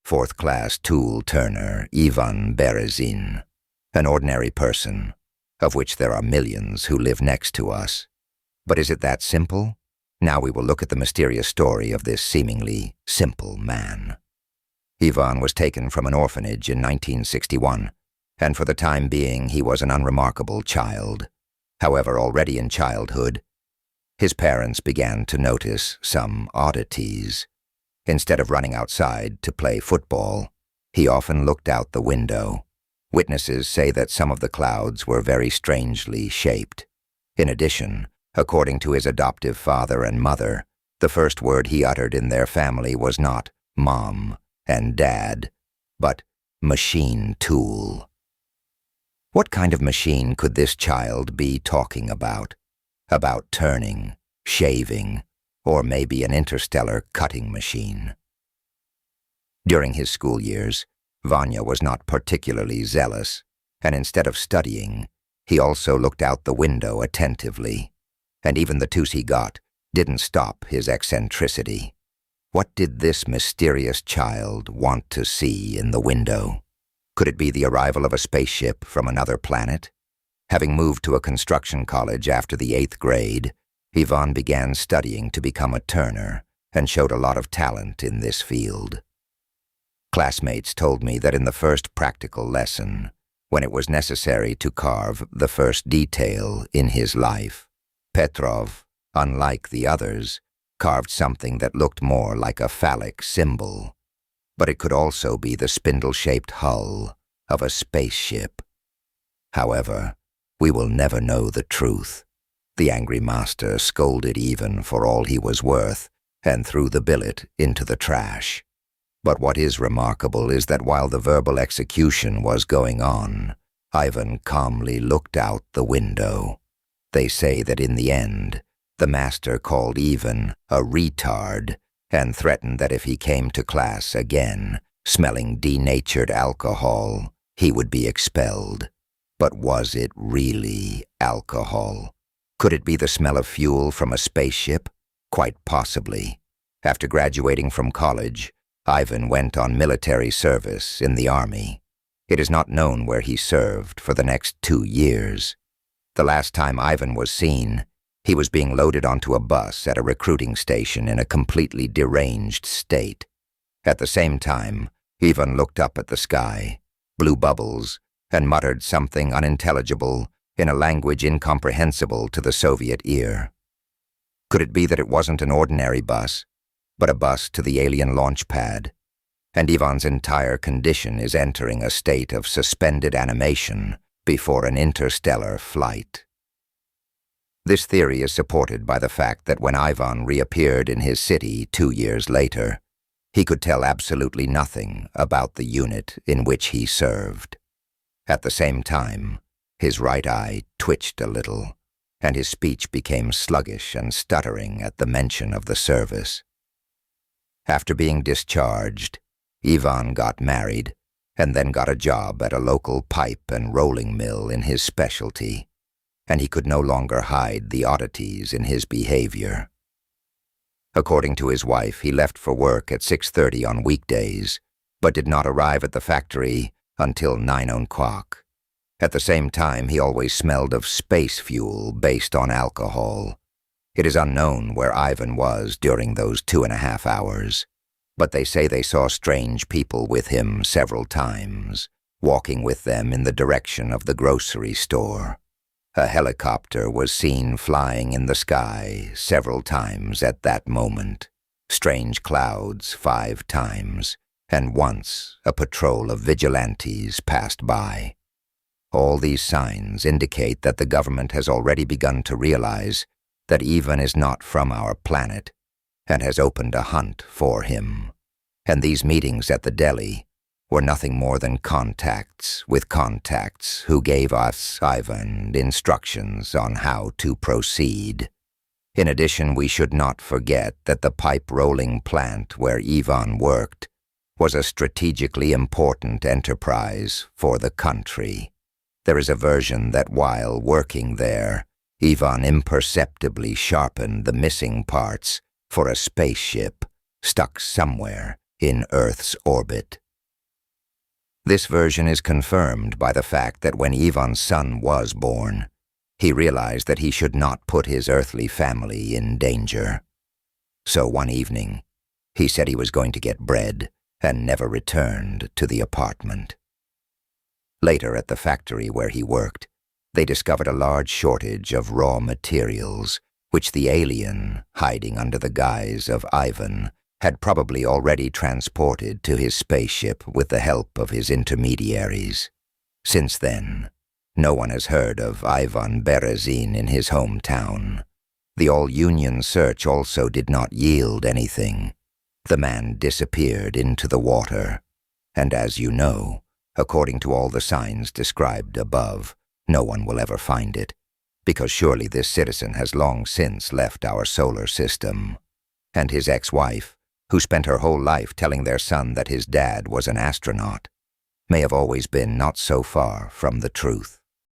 fourth-class tool turner Ivan Berezin, an ordinary person, of which there are millions who live next to us. But is it that simple? Now we will look at the mysterious story of this seemingly simple man. Ivan was taken from an orphanage in 1961, and for the time being he was an unremarkable child. However, already in childhood, his parents began to notice some oddities. Instead of running outside to play football, he often looked out the window. Witnesses say that some of the clouds were very strangely shaped. In addition, according to his adoptive father and mother, the first word he uttered in their family was not "mom" and "dad," but "machine tool." What kind of machine could this child be talking about? About turning, shaving, or maybe an interstellar cutting machine. During his school years, Vanya was not particularly zealous, and instead of studying, he also looked out the window attentively. And even the twos he got didn't stop his eccentricity. What did this mysterious child want to see in the window? Could it be the arrival of a spaceship from another planet? Having moved to a construction college after the 8th grade, Ivan began studying to become a turner and showed a lot of talent in this field. Classmates told me that in the first practical lesson, when it was necessary to carve the first detail in his life, Petrov, unlike the others, carved something that looked more like a phallic symbol, but it could also be the spindle-shaped hull of a spaceship. However, we will never know the truth. The angry master scolded Ivan for all he was worth and threw the billet into the trash. But what is remarkable is that while the verbal execution was going on, Ivan calmly looked out the window. They say that in the end, the master called Ivan a retard and threatened that if he came to class again, smelling denatured alcohol, he would be expelled. But was it really alcohol? Could it be the smell of fuel from a spaceship? Quite possibly. After graduating from college, Ivan went on military service in the army. It is not known where he served for the next 2 years. The last time Ivan was seen, he was being loaded onto a bus at a recruiting station in a completely deranged state. At the same time, Ivan looked up at the sky, blew bubbles, and muttered something unintelligible in a language incomprehensible to the Soviet ear. Could it be that it wasn't an ordinary bus, but a bus to the alien launch pad, and Ivan's entire condition is entering a state of suspended animation before an interstellar flight? This theory is supported by the fact that when Ivan reappeared in his city 2 years later, he could tell absolutely nothing about the unit in which he served. At the same time, his right eye twitched a little, and his speech became sluggish and stuttering at the mention of the service. After being discharged, Ivan got married and then got a job at a local pipe and rolling mill in his specialty, and he could no longer hide the oddities in his behavior. According to his wife, he left for work at 6:30 on weekdays, but did not arrive at the factory until 9 o'clock. At the same time, he always smelled of space fuel based on alcohol. It is unknown where Ivan was during those 2.5 hours, but they say they saw strange people with him several times, walking with them in the direction of the grocery store. A helicopter was seen flying in the sky several times at that moment, strange clouds 5 times, and once a patrol of vigilantes passed by. All these signs indicate that the government has already begun to realize that Ivan is not from our planet and has opened a hunt for him. And these meetings at the deli were nothing more than contacts with contacts who gave us, Ivan, instructions on how to proceed. In addition, we should not forget that the pipe rolling plant where Ivan worked was a strategically important enterprise for the country. There is a version that while working there, Ivan imperceptibly sharpened the missing parts for a spaceship stuck somewhere in Earth's orbit. This version is confirmed by the fact that when Ivan's son was born, he realized that he should not put his earthly family in danger. So one evening, he said he was going to get bread and never returned to the apartment. Later, at the factory where he worked, they discovered a large shortage of raw materials, which the alien, hiding under the guise of Ivan, had probably already transported to his spaceship with the help of his intermediaries. Since then, no one has heard of Ivan Berezin in his hometown. The all-Union search also did not yield anything. The man disappeared into the water, and as you know, according to all the signs described above, no one will ever find it, because surely this citizen has long since left our solar system. And his ex-wife, who spent her whole life telling their son that his dad was an astronaut, may have always been not so far from the truth.